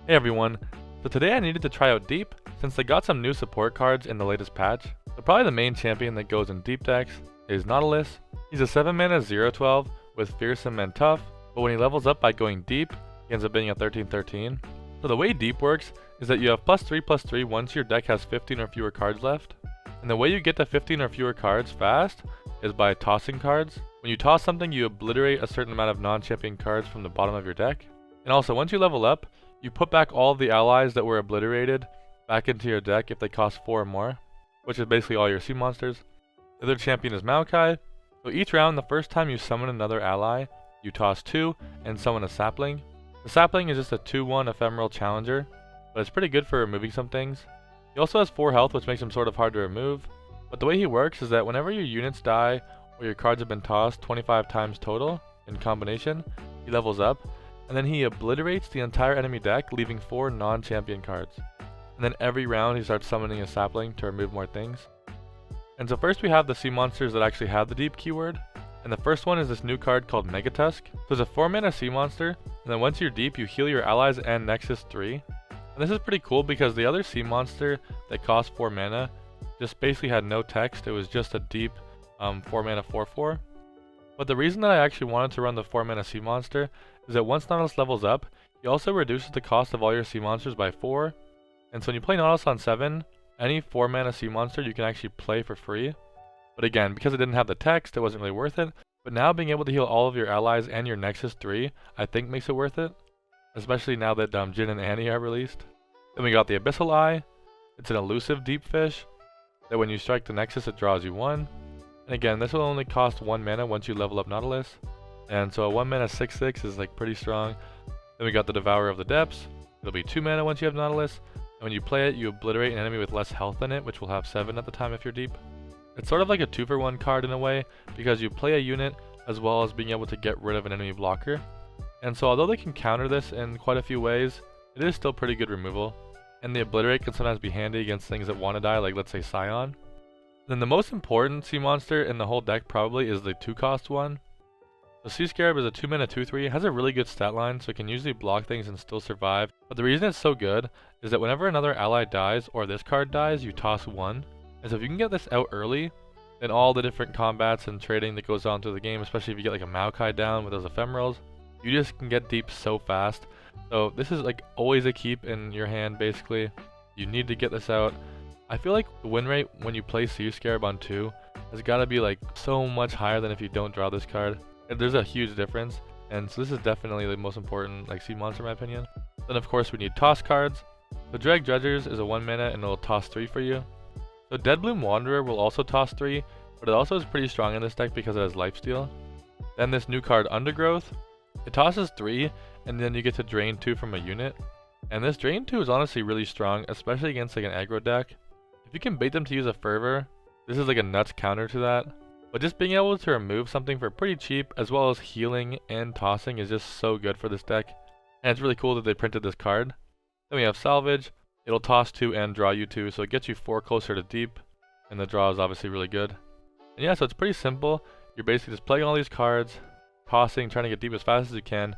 Hey everyone, so today I needed to try out Deep since they got some new support cards in the latest patch. So probably the main champion that goes in Deep decks is Nautilus. He's a 7 mana 0/12 with Fearsome and Tough, but when he levels up by going Deep, he ends up being a 13/13. So the way Deep works is that you have +3/+3 once your deck has 15 or fewer cards left. And the way you get to 15 or fewer cards fast is by tossing cards. When you toss something, you obliterate a certain amount of non-champion cards from the bottom of your deck. And also, once you level up, you put back all of the allies that were obliterated back into your deck if they cost 4 or more, which is basically all your sea monsters. The other champion is Maokai. So each round, the first time you summon another ally, you toss 2 and summon a sapling. The sapling is just a 2/1 ephemeral challenger, but it's pretty good for removing some things. He also has 4 health, which makes him sort of hard to remove. But the way he works is that whenever your units die or your cards have been tossed 25 times total in combination, he levels up, and then he obliterates the entire enemy deck, leaving 4 non-champion cards. And then every round he starts summoning a sapling to remove more things. And so first we have the sea monsters that actually have the Deep keyword. And the first one is this new card called Megatusk. So it's a 4 mana sea monster, and then once you're Deep, you heal your allies and Nexus 3. And this is pretty cool because the other sea monster that cost 4 mana just basically had no text. It was just a Deep 4 mana 4/4. But the reason that I actually wanted to run the 4 mana sea monster is that once Nautilus levels up, he also reduces the cost of all your sea monsters by 4. And so when you play Nautilus on 7, any 4 mana sea monster you can actually play for free. But again, because it didn't have the text, it wasn't really worth it. But now being able to heal all of your allies and your Nexus 3, I think makes it worth it. Especially now that Jin and Annie are released. Then we got the Abyssal Eye. It's an elusive deep fish that when you strike the Nexus, it draws you 1. And again, this will only cost 1 mana once you level up Nautilus. And so a 1 mana 6/6 is like pretty strong. Then we got the Devourer of the Depths. It'll be 2 mana once you have Nautilus. And when you play it, you obliterate an enemy with less health than it, which will have 7 at the time if you're Deep. It's sort of like a 2-for-1 card in a way, because you play a unit as well as being able to get rid of an enemy blocker. And so although they can counter this in quite a few ways, it is still pretty good removal. And the Obliterate can sometimes be handy against things that want to die, like let's say Scion. Then the most important sea monster in the whole deck probably is the 2-cost one. The Sea Scarab is a 2 mana 2/3, it has a really good stat line, so it can usually block things and still survive. But the reason it's so good is that whenever another ally dies or this card dies, you toss 1. And so if you can get this out early, then all the different combats and trading that goes on through the game, especially if you get like a Maokai down with those ephemerals, you just can get Deep so fast. So this is like always a keep in your hand basically. You need to get this out. I feel like the win rate when you play Sea Scarab on 2 has got to be like so much higher than if you don't draw this card. And there's a huge difference. And so this is definitely the most important like sea monster in my opinion. Then of course we need toss cards. The Dreg Dredgers is a 1 mana and it'll toss 3 for you. So Deadbloom Wanderer will also toss 3, but it also is pretty strong in this deck because it has lifesteal. Then this new card Undergrowth. It tosses 3 and then you get to drain 2 from a unit. And this drain 2 is honestly really strong, especially against like an aggro deck. If you can bait them to use a Fervor, this is like a nuts counter to that. But just being able to remove something for pretty cheap, as well as healing and tossing, is just so good for this deck. And it's really cool that they printed this card. Then we have Salvage. It'll toss 2 and draw you 2, so it gets you 4 closer to Deep. And the draw is obviously really good. And yeah, so it's pretty simple. You're basically just playing all these cards, tossing, trying to get Deep as fast as you can.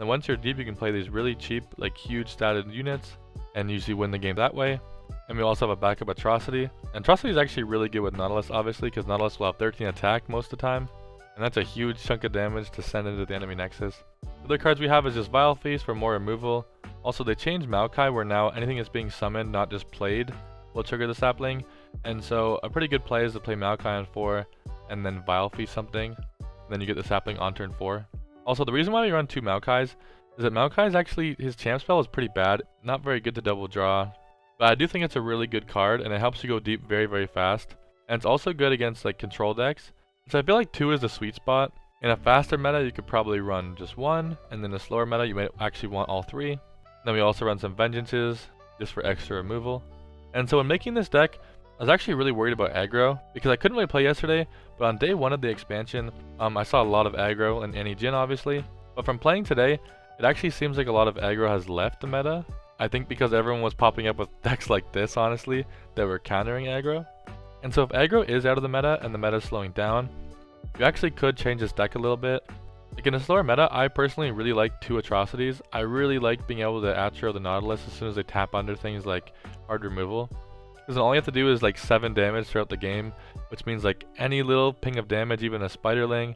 And once you're Deep, you can play these really cheap, like huge statted units, and usually win the game that way. And we also have a backup Atrocity. And Atrocity is actually really good with Nautilus, obviously, because Nautilus will have 13 attack most of the time. And that's a huge chunk of damage to send into the enemy Nexus. The other cards we have is just Vile Feast for more removal. Also, they changed Maokai, where now anything that's being summoned, not just played, will trigger the sapling. And so a pretty good play is to play Maokai on 4, and then Vile Feast something. And then you get the sapling on turn 4. Also, the reason why we run 2 Maokais is that Maokai is actually, his champ spell is pretty bad. Not very good to double draw. But I do think it's a really good card, and it helps you go Deep very, very fast. And it's also good against like control decks. So I feel like 2 is the sweet spot. In a faster meta, you could probably run just 1, and then a slower meta, you might actually want all 3. Then we also run some Vengeances, just for extra removal. And so when making this deck, I was actually really worried about aggro, because I couldn't really play yesterday, but on day 1 of the expansion, I saw a lot of aggro and Annie Jin obviously. But from playing today, it actually seems like a lot of aggro has left the meta. I think because everyone was popping up with decks like this, honestly, that were countering aggro. And so if aggro is out of the meta and the meta is slowing down, you actually could change this deck a little bit. Like in a slower meta, I personally really like 2 atrocities. I really like being able to attro the Nautilus as soon as they tap under things like hard removal. Because all you have to do is like 7 damage throughout the game, which means like any little ping of damage, even a Spiderling,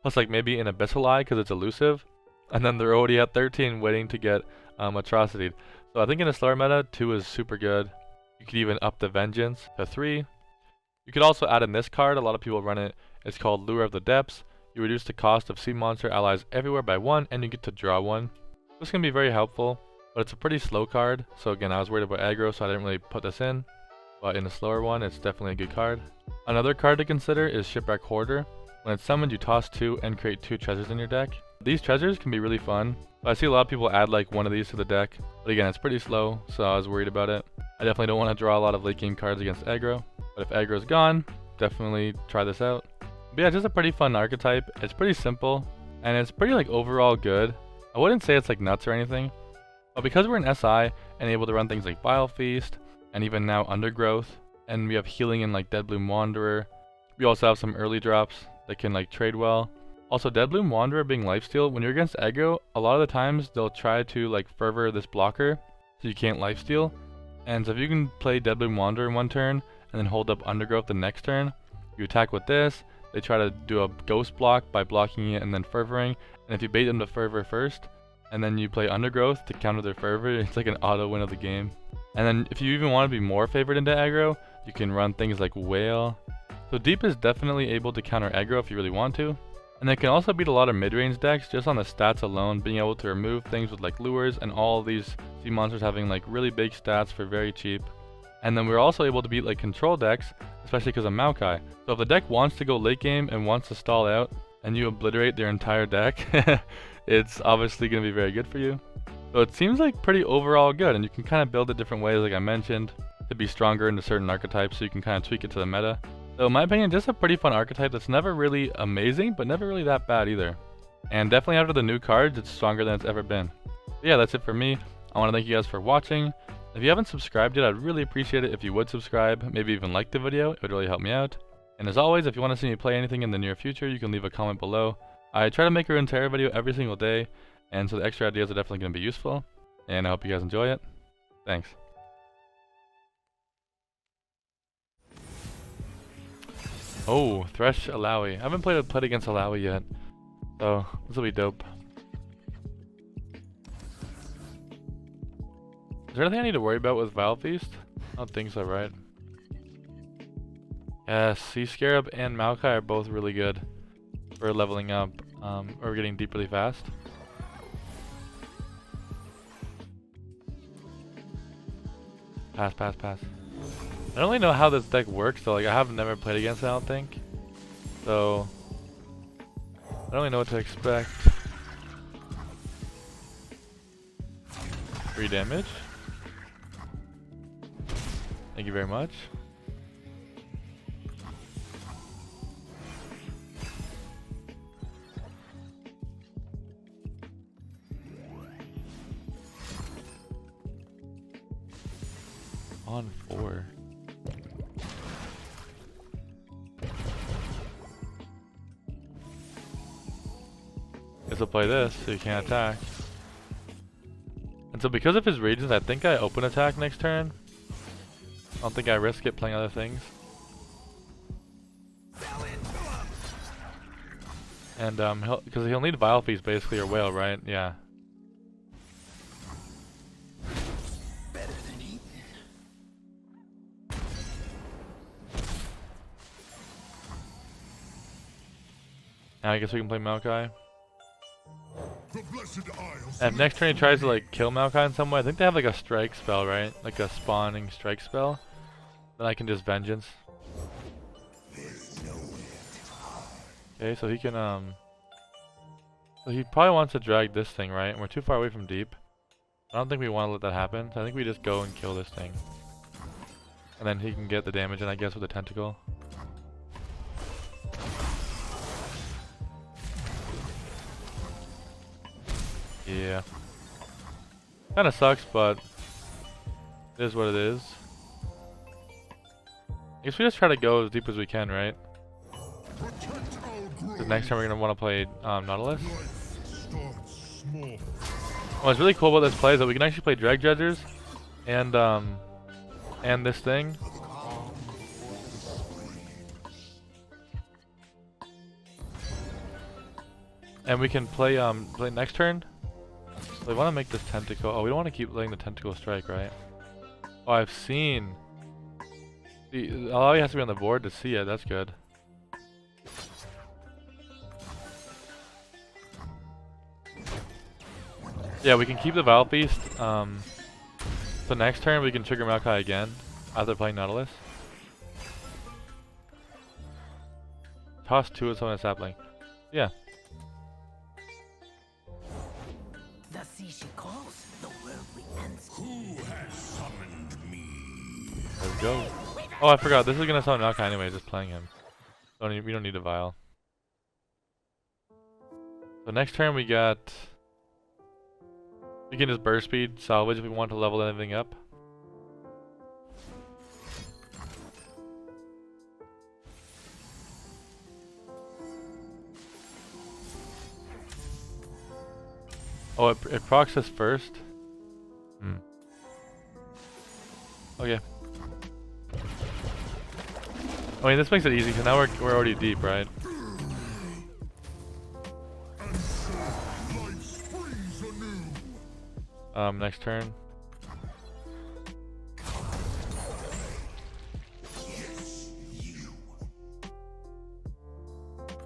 plus like maybe an Abyssal Eye because it's elusive, and then they're already at 13 waiting to get atrocity'd. So I think in a slower meta, 2 is super good. You could even up the Vengeance to 3. You could also add in this card, a lot of people run it, it's called Lure of the Depths. You reduce the cost of sea monster allies everywhere by 1, and you get to draw 1. This can be very helpful, but it's a pretty slow card, so again I was worried about aggro, so I didn't really put this in. But in a slower one, it's definitely a good card. Another card to consider is Shipwreck Hoarder. When it's summoned, you toss 2 and create 2 treasures in your deck. These treasures can be really fun. I see a lot of people add like 1 of these to the deck, but again, it's pretty slow, so I was worried about it. I definitely don't want to draw a lot of late game cards against aggro, but if aggro is gone, definitely try this out. But yeah, just a pretty fun archetype. It's pretty simple, and it's pretty like overall good. I wouldn't say it's like nuts or anything, but because we're in SI and able to run things like Vile Feast, and even now Undergrowth, and we have healing in like Deadbloom Wanderer. We also have some early drops that can like trade well. Also, Deadbloom Wanderer being lifesteal, when you're against aggro, a lot of the times they'll try to like fervor this blocker, so you can't lifesteal. And so if you can play Deadbloom Wanderer in 1 turn, and then hold up Undergrowth the next turn, you attack with this, they try to do a ghost block by blocking it and then fervoring, and if you bait them to fervor first, and then you play Undergrowth to counter their fervor, it's like an auto win of the game. And then if you even want to be more favored into aggro, you can run things like Whale. So Deep is definitely able to counter aggro if you really want to. And it can also beat a lot of mid-range decks just on the stats alone, being able to remove things with like lures and all of these sea monsters having like really big stats for very cheap. And then we're also able to beat like control decks, especially because of Maokai. So if the deck wants to go late game and wants to stall out, and you obliterate their entire deck, it's obviously going to be very good for you. So it seems like pretty overall good, and you can kind of build it different ways like I mentioned, to be stronger into certain archetypes, so you can kind of tweak it to the meta. So in my opinion, just a pretty fun archetype that's never really amazing, but never really that bad either. And definitely after the new cards, it's stronger than it's ever been. But yeah, that's it for me. I want to thank you guys for watching. If you haven't subscribed yet, I'd really appreciate it if you would subscribe, maybe even like the video, it would really help me out. And as always, if you want to see me play anything in the near future, you can leave a comment below. I try to make a Runeterra video every single day, and so the extra ideas are definitely going to be useful. And I hope you guys enjoy it. Thanks. Oh, Thresh Illaoi. I haven't played against Illaoi yet, so this will be dope. Is there anything I need to worry about with Vile Feast? I don't think so, right? Yes, Sea Scarab and Maokai are both really good for leveling up or getting deep really fast. Pass, pass, pass. I don't really know how this deck works, so like I have never played against it, I don't think. So I don't really know what to expect. 3 damage. Thank you very much. On 4. Guess I'll play this so you can't attack. And so because of his regions, I think I open attack next turn. I don't think I risk it playing other things. And because he'll need Vile Feast basically, or Whale, right? Yeah. Now I guess we can play Maokai. And if next turn he tries to like kill Maokai in some way, I think they have like a strike spell, right? Like a spawning strike spell. Then I can just Vengeance. Okay, so he can so he probably wants to drag this thing, right? And we're too far away from deep. I don't think we want to let that happen. So I think we just go and kill this thing. And then he can get the damage in, I guess, with the tentacle. Yeah. Kinda sucks, but it is what it is. I guess we just try to go as deep as we can, right? Because next time we're gonna want to play Nautilus. What's really cool about this play is that we can actually play Drag Dredgers and this thing. And we can play play next turn. So we want to make this tentacle. Oh, we don't want to keep letting the tentacle strike, right? Oh, I've seen. The Illaoi has to be on the board to see it. That's good. Yeah, we can keep the Vile Feast. So next turn we can trigger Maokai again after playing Nautilus. Toss 2 with someone at sapling. Yeah. The sea she calls, the world we answer. Who has summoned me? Let's go. Oh, I forgot. This is gonna summon Maokai anyway, just playing him. We don't need a Vile. So next turn we got... We can just burst speed, salvage if we want to level anything up. Oh, it procs us first? Okay. I mean, this makes it easy because now we're already deep, right? Next turn. Yes, you.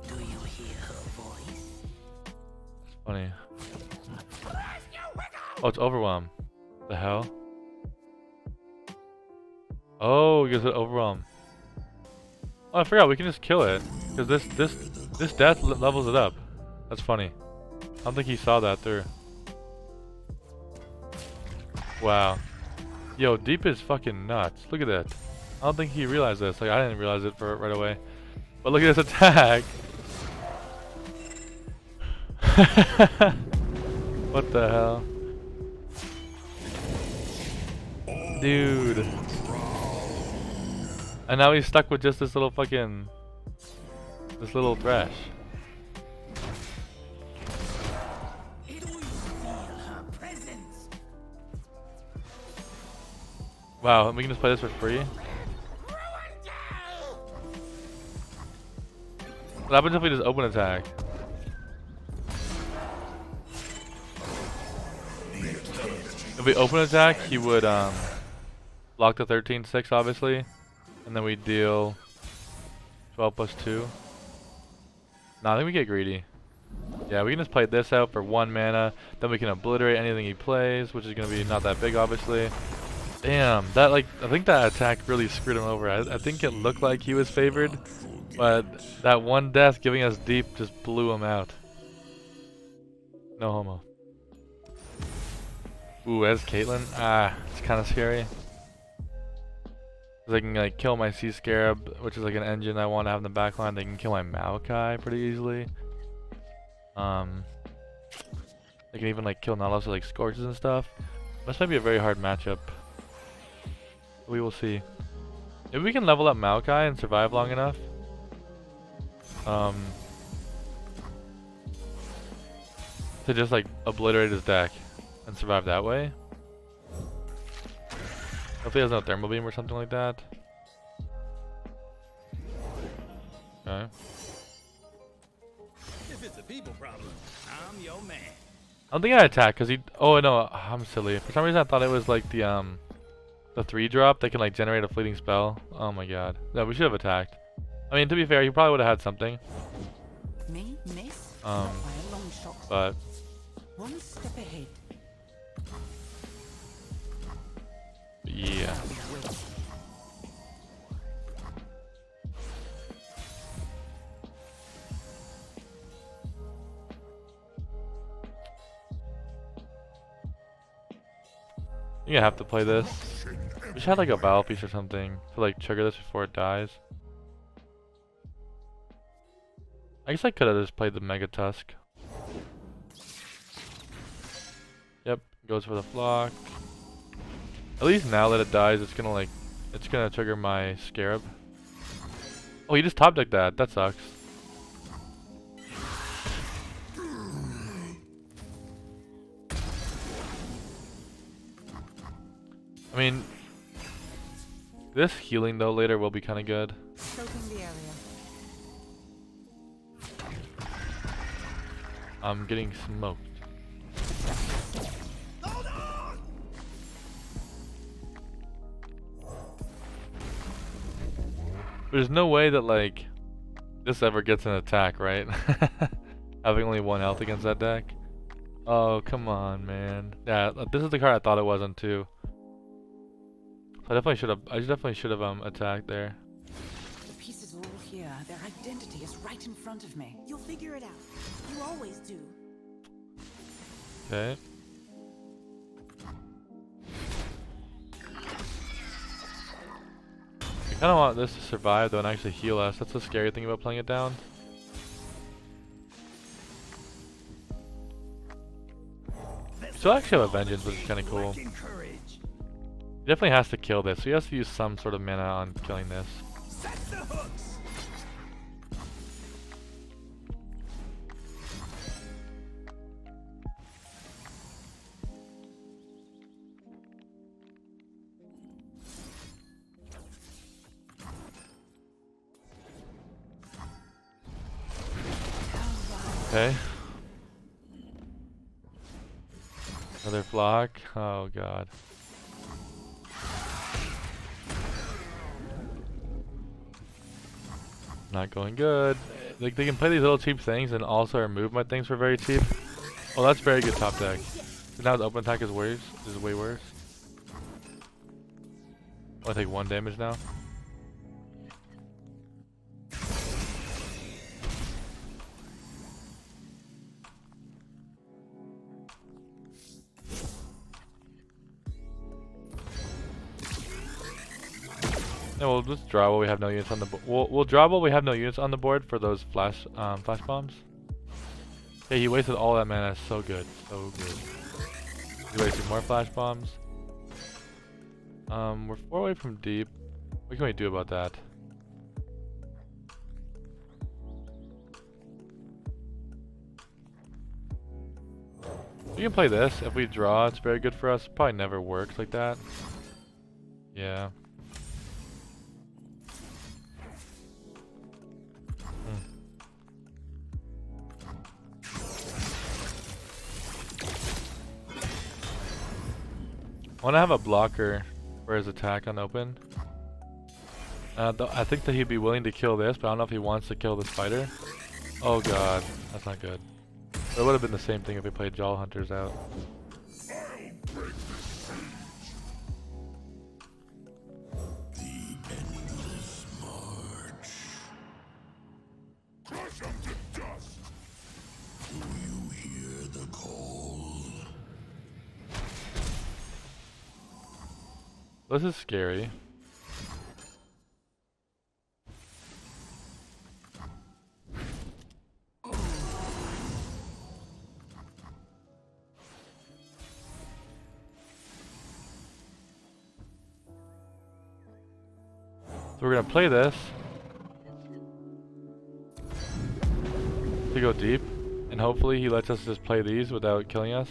Do you hear her voice? Funny. Oh, it's Overwhelm. The hell? Oh, because it Overwhelm. Oh, I forgot we can just kill it because this death levels it up. That's funny. I don't think he saw that through. Wow. Yo, deep is fucking nuts. Look at that. I don't think he realized this. Like, I didn't realize it right away. But look at this attack. What the hell? Dude. And now he's stuck with just this little fucking... This little Thresh. Wow, and we can just play this for free? What happens if we just open attack? If we open attack, he would block the 13-6 obviously. And then we deal 12 plus 2. Nah, I think we get greedy. Yeah, we can just play this out for 1 mana. Then we can obliterate anything he plays, which is going to be not that big obviously. Damn, that I think that attack really screwed him over. I think it looked like he was favored, but that one death giving us deep just blew him out. No homo. Ooh, as Caitlyn? Ah, it's kind of scary. They can like kill my Sea Scarab, which is like an engine I want to have in the backline. They can kill my Maokai pretty easily. They can even like kill Nautilus with like Scorches and stuff. This might be a very hard matchup. We will see. If we can level up Maokai and survive long enough. To just like obliterate his deck and survive that way. Hopefully he has no Thermal Beam or something like that. Okay. If it's a people problem, I'm your man. I don't think I attack because he... Oh no, I'm silly. For some reason I thought it was like the 3-drop. They can like generate a fleeting spell. Oh my god. No, we should have attacked. I mean, to be fair, he probably would have had something. But... One step ahead. Yeah. You have to play this. We should have like a battle piece or something to like trigger this before it dies. I guess I could have just played the Mega Tusk. Yep, goes for the flock. At least now that it dies, it's gonna trigger my Scarab. Oh, he just top decked that. That sucks. I mean, this healing though later will be kind of good. Soaking the area. I'm getting smoked. There's no way that like this ever gets an attack, right? Having only 1 health against that deck. Oh, come on, man. Yeah, this is the card I thought it wasn't too. I definitely should have attacked there. The pieces are all here. Their identity is right in front of me. You'll figure it out. You always do. Okay. I kind of want this to survive though and actually heal us. That's the scary thing about playing it down. Still actually have a vengeance, which is kind of cool. He definitely has to kill this, so he has to use some sort of mana on killing this. Set the hooks. Okay. Another flock. Oh god. Not going good. Like they can play these little cheap things and also remove my things for very cheap. Oh, that's very good top deck. So now the open attack is worse. Is way worse. I take 1 damage now. Yeah, we'll just draw while we have no units on the board. We'll draw while we have no units on the board for those flash bombs. Okay, he wasted all that mana. So good, so good. He wasted more flash bombs. We're 4 away from deep. What can we do about that? We can play this. If we draw, it's very good for us. Probably never works like that. Yeah. I want to have a blocker for his attack on open. I think that he'd be willing to kill this, but I don't know if he wants to kill the spider. Oh god, that's not good. But it would have been the same thing if we played Jaw Hunters out. This is scary. So we're gonna play this to go deep, and hopefully he lets us just play these without killing us.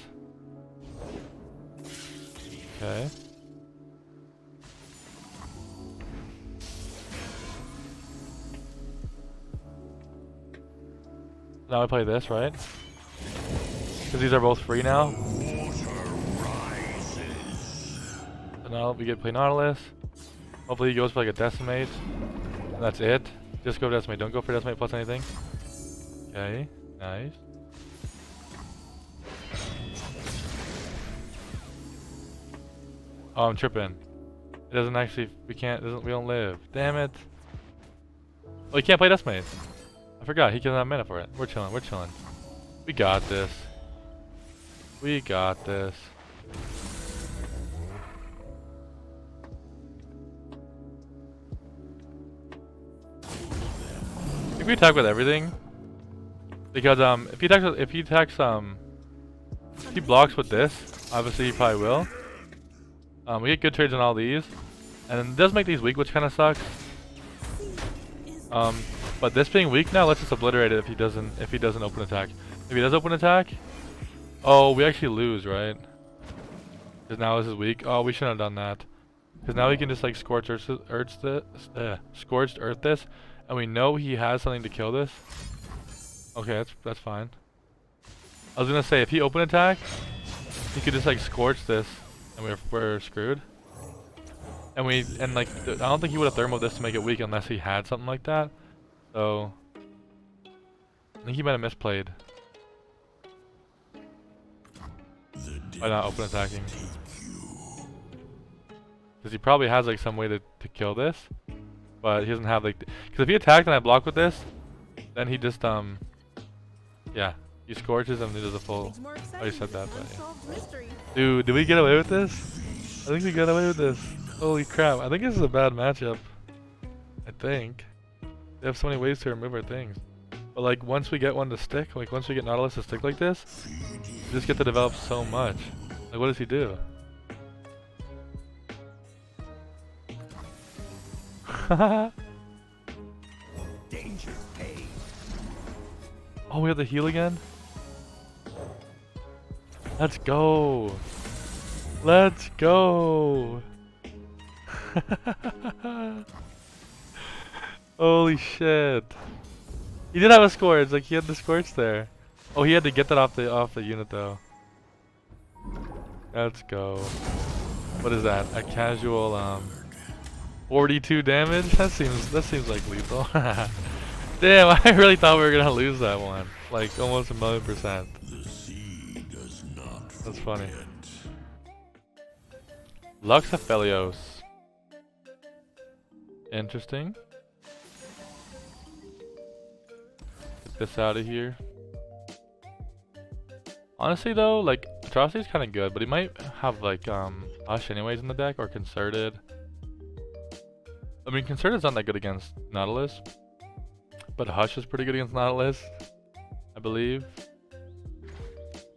Okay. Now I play this, right? Because these are both free now. So now we get to play Nautilus. Hopefully he goes for like a Decimate. And that's it. Just go for Decimate. Don't go for Decimate plus anything. Okay, nice. Oh, I'm tripping. It doesn't actually, we don't live. Damn it. Oh, you can't play Decimate. I forgot, he doesn't have mana for it. We're chilling, we're chilling. We got this. We got this. I think we attack with everything. Because if he blocks with this, obviously he probably will. We get good trades on all these. And then it does make these weak, which kinda sucks. But this being weak now, let's just obliterate it if he doesn't open attack. If he does open attack, oh, we actually lose, right? Because now this is weak. Oh, we shouldn't have done that. Because now we can just like scorched earth this, and we know he has something to kill this. Okay, that's fine. I was gonna say if he open attack, he could just like scorch this, and we're screwed. And like I don't think he would have thermo this to make it weak unless he had something like that. So I think he might have misplayed by not open attacking. Because he probably has like some way to kill this, but he doesn't have like. Because if he attacked and I block with this, then he just yeah, he scorches and he does a full. I already said that, but yeah. Dude, did we get away with this? I think we got away with this. Holy crap! I think this is a bad matchup. I think they have so many ways to remove our things. But like once we get one to stick, like once we get Nautilus to stick like this, we just get to develop so much. Like what does he do? Oh, we have the heal again? Let's go! Let's go! Holy shit. He did have a scorch, like he had the scorch there. Oh, he had to get that off the unit though. Let's go. What is that? A casual 42 damage? That seems like lethal. Damn, I really thought we were gonna lose that one. Like almost 1,000,000%. That's funny. Lux Aphelios. Interesting. Get this out of here. Honestly though, like Atrocity's kind of good, but he might have like Hush anyways in the deck or Concerted. I mean, Concerted's not that good against Nautilus, but Hush is pretty good against Nautilus, I believe.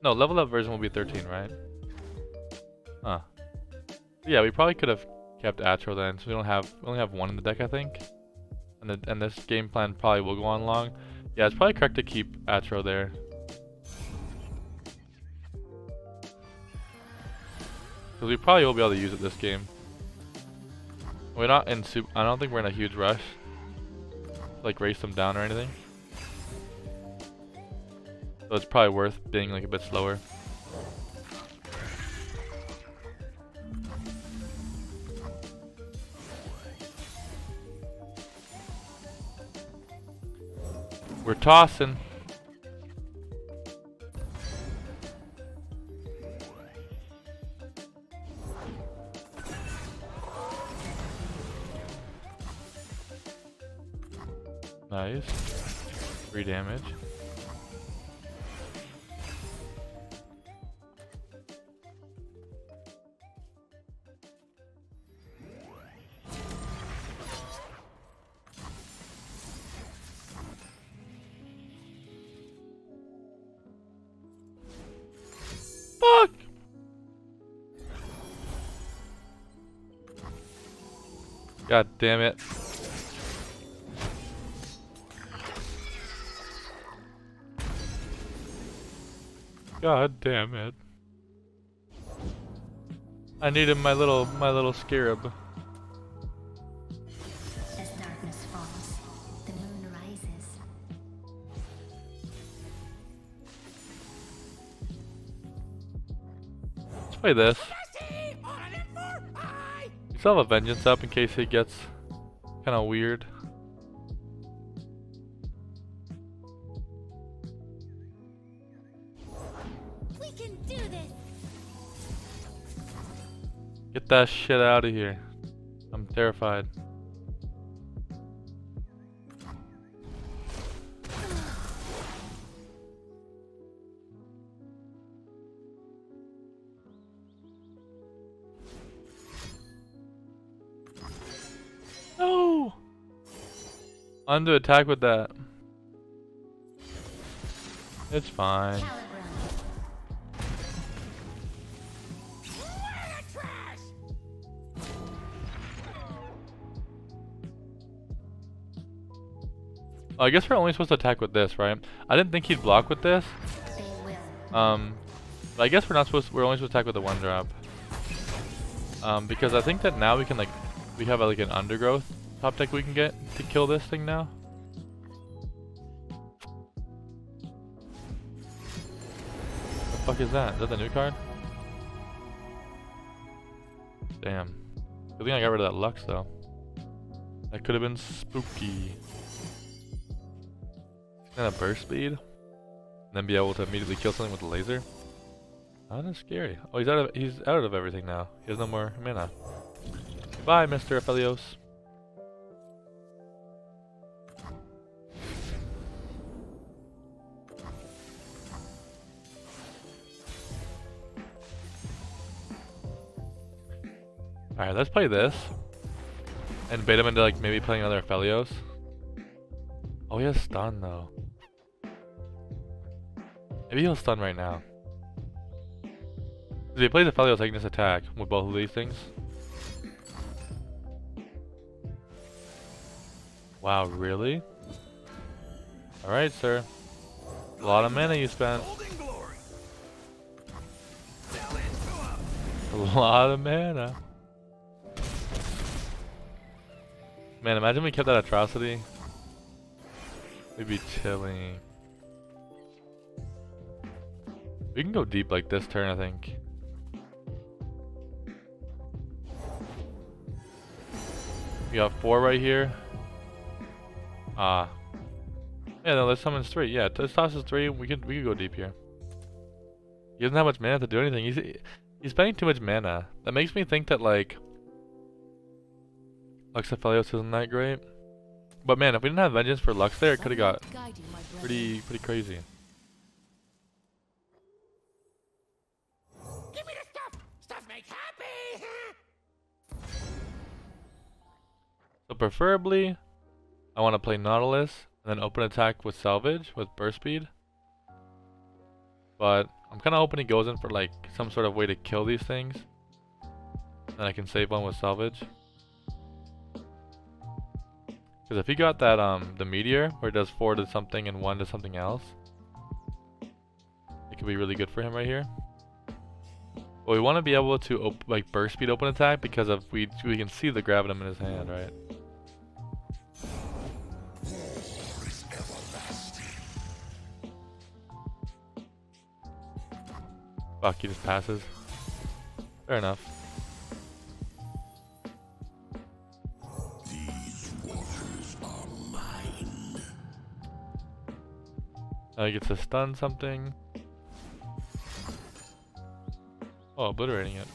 No, level up version will be 13, right? Huh. Yeah, we probably could have kept Atro then, so we only have one in the deck, I think. And this game plan probably will go on long. Yeah, it's probably correct to keep Atro there. Because we probably will be able to use it this game. We're not in I don't think we're in a huge rush to like race them down or anything. So it's probably worth being like a bit slower. We're tossing. Nice. 3 damage. Fuck! God damn it. God damn it. I needed my little scarab. As darkness falls, the moon rises. Let's play this. You still have a vengeance up in case it gets kinda weird. Get that shit out of here. I'm terrified. No! On to attack with that. It's fine. I guess we're only supposed to attack with this, right? I didn't think he'd block with this. But I guess we're only supposed to attack with the 1-drop. Because I think that now we can like, we have like an undergrowth top deck we can get to kill this thing now. The fuck is that? Is that the new card? Damn. Good thing I got rid of that Lux though. That could have been spooky. And a burst speed, and then be able to immediately kill something with a laser. Oh, that's scary. Oh, he's out of everything now. He has no more mana. Bye, Mr. Aphelios. Alright, let's play this. And bait him into like maybe playing another Aphelios. Oh, he has stun though. Maybe he'll stun right now. If he plays Aphelios, I can just attack with both of these things. Wow, really? Alright, sir. A lot of mana you spent. A lot of mana. Man, imagine we kept that atrocity. We'd be chilling. We can go deep like this turn, I think. We got 4 right here. Yeah, no, let's summon 3. Yeah, let's toss us 3. We could go deep here. He doesn't have much mana to do anything. He's spending too much mana. That makes me think that like Lux Aphelios isn't that great. But man, if we didn't have Vengeance for Lux there, it could have got pretty crazy. Give me the stuff! Stuff makes happy! So preferably, I want to play Nautilus and then open attack with Salvage with burst speed. But I'm kind of hoping he goes in for like some sort of way to kill these things. And I can save one with Salvage. Because if he got that the meteor where it does 4 to something and 1 to something else, it could be really good for him right here. But we want to be able to like burst speed open attack because of we can see the gravitum in his hand, right? Fuck, he just passes. Fair enough. Now he gets to stun something. Oh, obliterating it.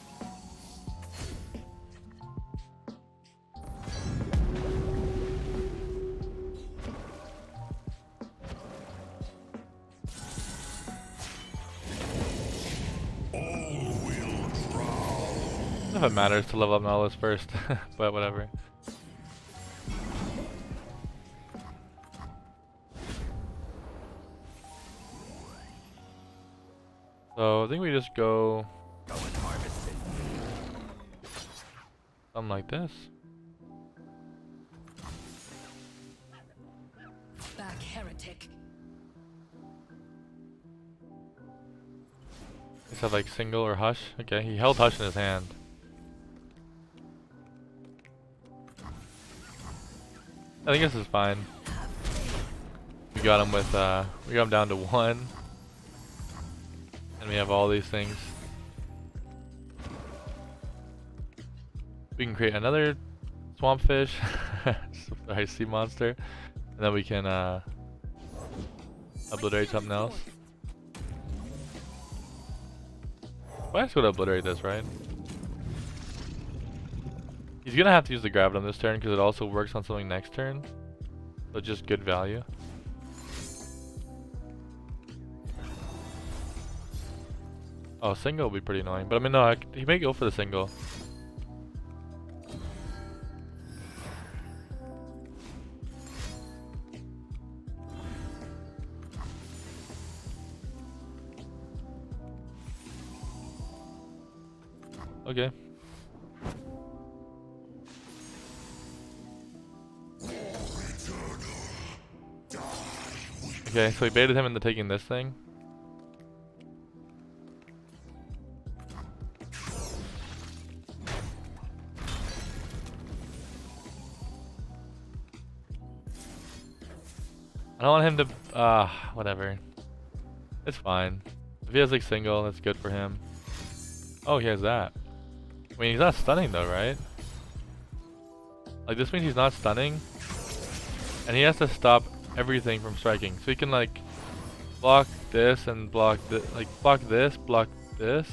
I don't know if it matters to level up Nautilus first, but whatever. So I think we just go something like this. Back, heretic. Just have like single or hush. Okay, he held hush in his hand. I think this is fine. We got him with we got him down to 1. And we have all these things. We can create another swamp fish, sorry, sea monster, and then we can obliterate something else. Well, I just would obliterate this, right? He's gonna have to use the gravitum this turn because it also works on something next turn. So just good value. Oh, single would be pretty annoying, but I mean, no, he may go for the single. Okay. Okay, so he baited him into taking this thing. I don't want him to, whatever. It's fine. If he has like single, that's good for him. Oh, he has that. I mean, he's not stunning though, right? Like this means he's not stunning. And he has to stop everything from striking. So he can like block this and block this, like block this, block this.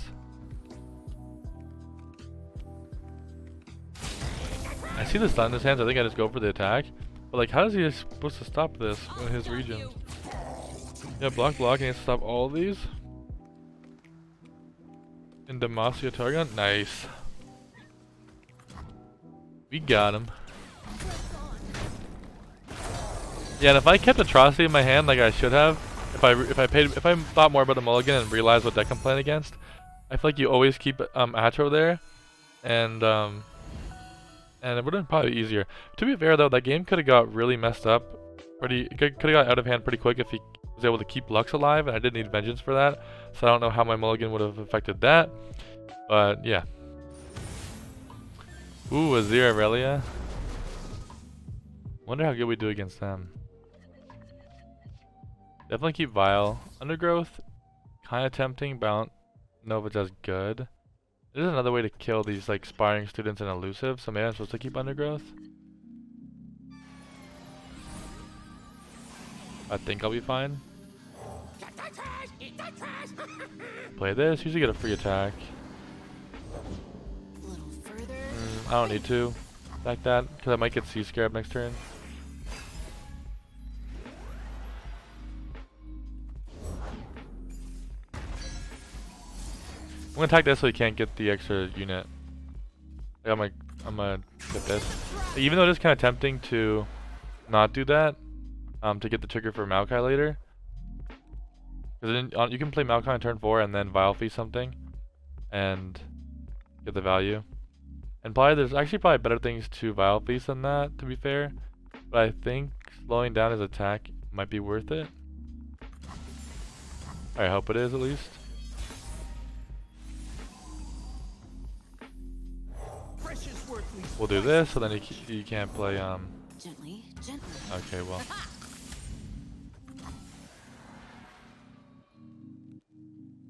I see the stun in his hands, I think I just go for the attack. But like, how is he supposed to stop this in his region? Yeah, block, and he has to stop all of these. In Demacia Targon? Nice. We got him. Yeah, and if I kept Atrocity in my hand like I should have, if I thought more about the mulligan and realized what deck I'm playing against, I feel like you always keep Atro there, and it would have been probably easier. To be fair though, that game could have got really messed up. Could have got out of hand pretty quick if he was able to keep Lux alive, and I did need Vengeance for that. So I don't know how my mulligan would have affected that. But yeah. Ooh, Azhir, Irelia. Wonder how good we do against them. Definitely keep Vile. Undergrowth, kind of tempting, but I don't know if it's as good. There's another way to kill these like sparring students and elusive, so maybe I'm supposed to keep Undergrowth. I think I'll be fine. Play this, usually get a free attack. A little further. I don't need to attack that, because I might get Sea Scarab next turn. I'm gonna attack this so he can't get the extra unit. I'm gonna get this. Even though it is kind of tempting to not do that, to get the trigger for Maokai later. Because then you can play Maokai on turn 4 and then Vile Feast something, and get the value. And probably there's actually probably better things to Vile Feast than that, to be fair. But I think slowing down his attack might be worth it. I hope it is at least. We'll do this, so then he can't play, Gently, gently. Okay, well.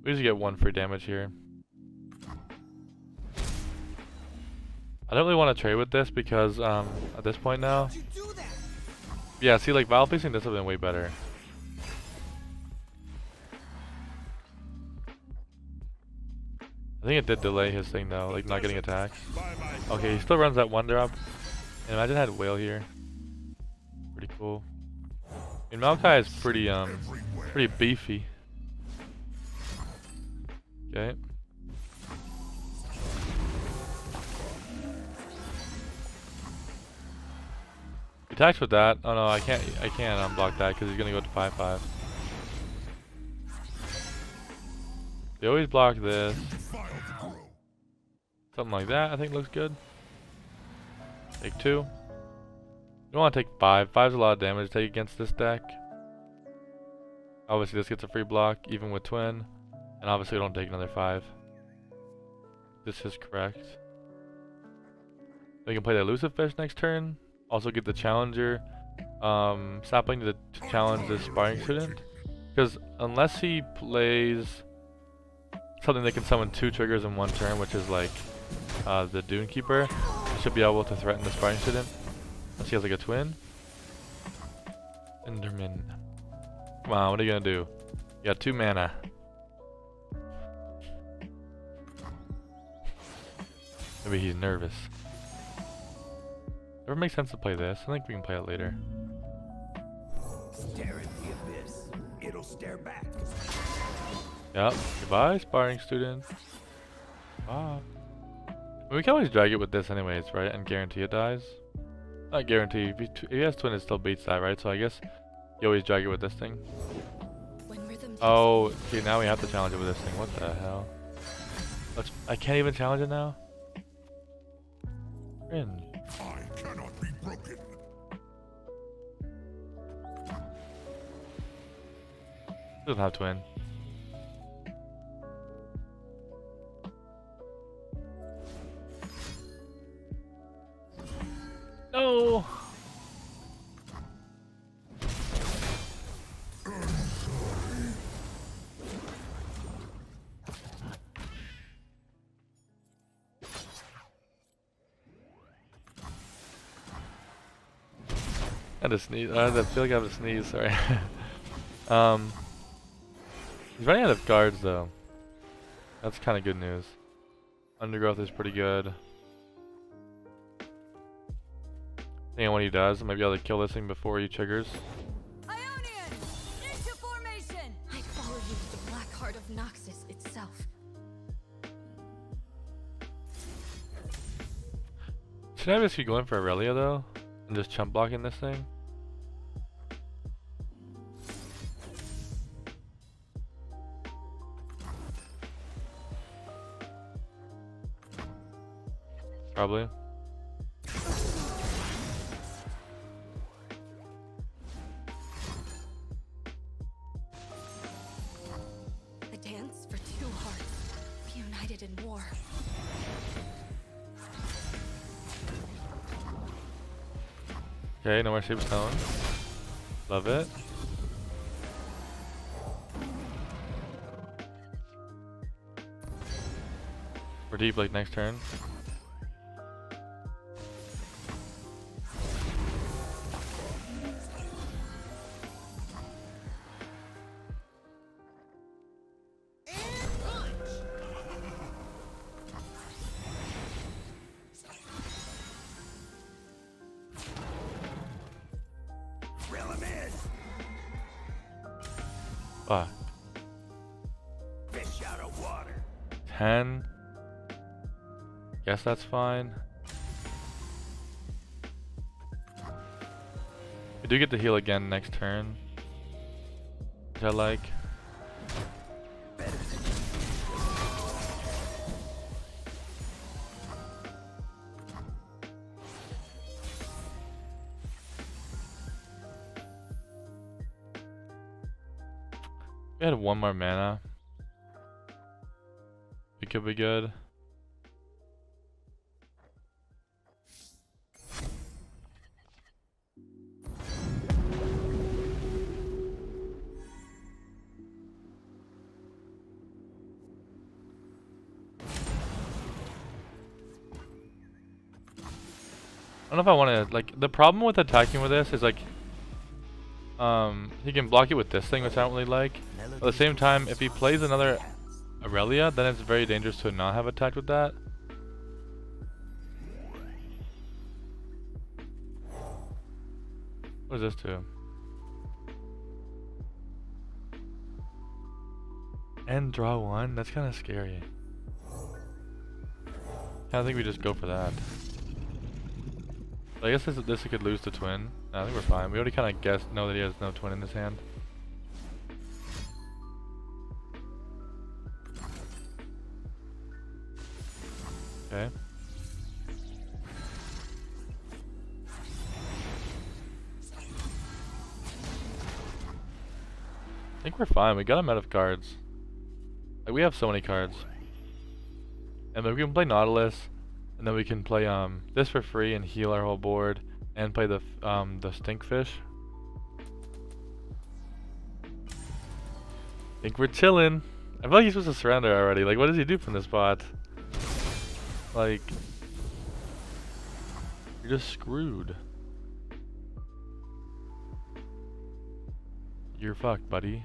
We usually get 1 free damage here. I don't really want to trade with this because, at this point now. Yeah, see, like, Vile Feasting this would have been way better. I think it did delay his thing though, like not getting attacked. Okay, he still runs that 1-drop. And imagine I had Whale here. Pretty cool. I mean, Maokai is pretty beefy. Okay. He attacks with that. Oh no, I can't unblock that because he's gonna go to 5/5. They always block this. Something like that, I think looks good. Take 2. You don't want to take 5. 5's a lot of damage to take against this deck. Obviously this gets a free block, even with Twin. And obviously we don't take another 5. This is correct. We can play the Elusive Fish next turn. Also get the Challenger sapling to challenge this Sparring Student. Because unless he plays something that can summon 2 triggers in 1 turn, which is like the Dune Keeper, he should be able to threaten the Sparring Student. Unless he has like a Twin. Enderman. Come on, what are you gonna do? You got 2 mana. Maybe he's nervous. Never makes sense to play this. I think we can play it later. Stare at the abyss. It'll stare back. Yep. Goodbye, Sparring Student. Bye. I mean, we can always drag it with this anyways, right? And guarantee it dies. Not guarantee. If he has Twin, it still beats that, right? So I guess you always drag it with this thing. Oh, okay, now we have to challenge it with this thing. What the hell? I can't even challenge it now? Cringe. I cannot be broken. Doesn't have Twin. No. Had to sneeze. I feel like I have to sneeze. Sorry. He's running out of cards though. That's kind of good news. Undergrowth is pretty good. Depending on what he does, I might be able to kill this thing before he triggers. Ionian! Into formation! I follow you to the black heart of Noxus itself. Should I just keep going for Irelia though? And just chump blocking this thing? Probably. A dance for two hearts, reunited in war. Okay, no more shape stone. Love it. We're deep like next turn. Fuck. Fish out of water. 10. Guess that's fine. We do get to heal again next turn, which I like. We had one more mana. It could be good. I don't know if I want to, like, the problem with attacking with this is like, he can block it with this thing, which I don't really like. At the same time, if he plays another Irelia, then it's very dangerous to not have attacked with that. What does this do? And draw one? That's kind of scary. I think we just go for that. I guess this could lose the twin. No, I think we're fine. We already kind of know that he has no twin in his hand. Okay. I think we're fine. We got him out of cards. Like, we have so many cards. And then we can play Nautilus. And then we can play this for free and heal our whole board, and play the stinkfish. I think we're chilling. I feel like he's supposed to surrender already. Like, what does he do from this spot? Like, you're just screwed. You're fucked, buddy.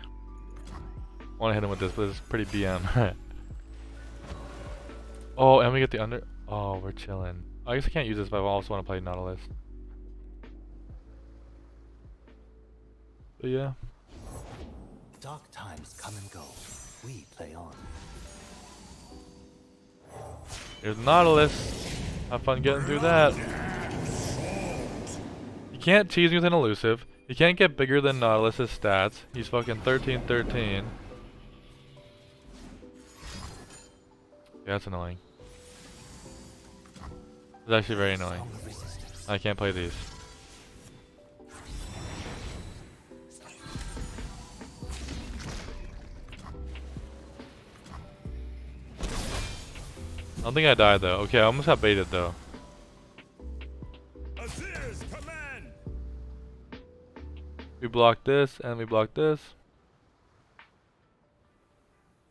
I want to hit him with this, but it's pretty BM. Oh, and we get the under. Oh, we're chilling. I guess I can't use this, but I also want to play Nautilus. But yeah. Dark times come and go. We play on. Here's Nautilus. Have fun getting through that. You can't tease me with an elusive. You can't get bigger than Nautilus's stats. He's fucking 13-13. Yeah, that's annoying. It's actually very annoying. I can't play these. I don't think I died though. Okay, I almost got baited though. Azhir's command. We blocked this and we blocked this.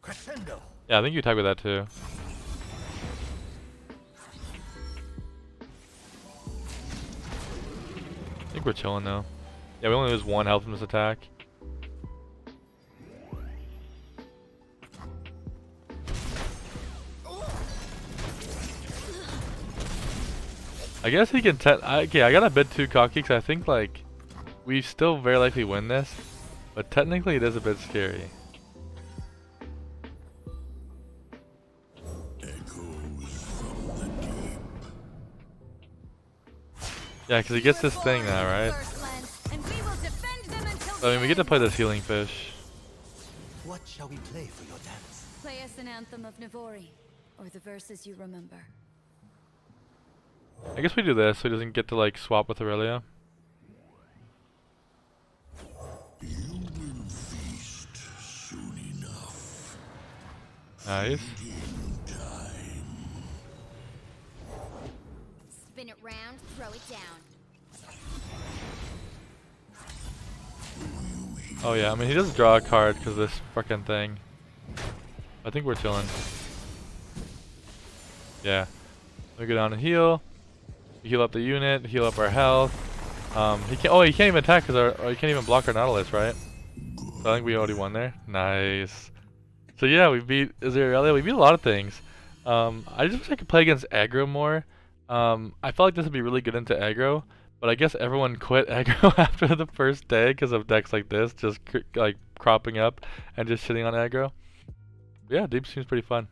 Crescendo. Yeah, I think you attack with that too. I think we're chilling now. Yeah, we only lose 1 health from this attack. I guess he can okay, I got a bit too cocky because I think like we still very likely win this, but technically it is a bit scary. Yeah, because he gets this thing now, right? So, I mean, we get to play this healing fish. What shall we play for your dance? Play us an anthem of Navori, or the verses you remember. I guess we do this so he doesn't get to like swap with Irelia. You will feast soon enough. Nice. Spin it round, throw it down. Oh yeah, I mean he does draw a card because this fucking thing. I think we're chilling. Yeah. We go down and heal. Heal up the unit, heal up our health. He can't even attack because he can't even block our Nautilus, right? So I think we already won there. Nice. So yeah, we beat Irelia. We beat a lot of things. I just wish I could play against aggro more. I felt like this would be really good into aggro, but I guess everyone quit aggro after the first day because of decks like this, just like cropping up and just shitting on aggro. But yeah, Deep seems pretty fun.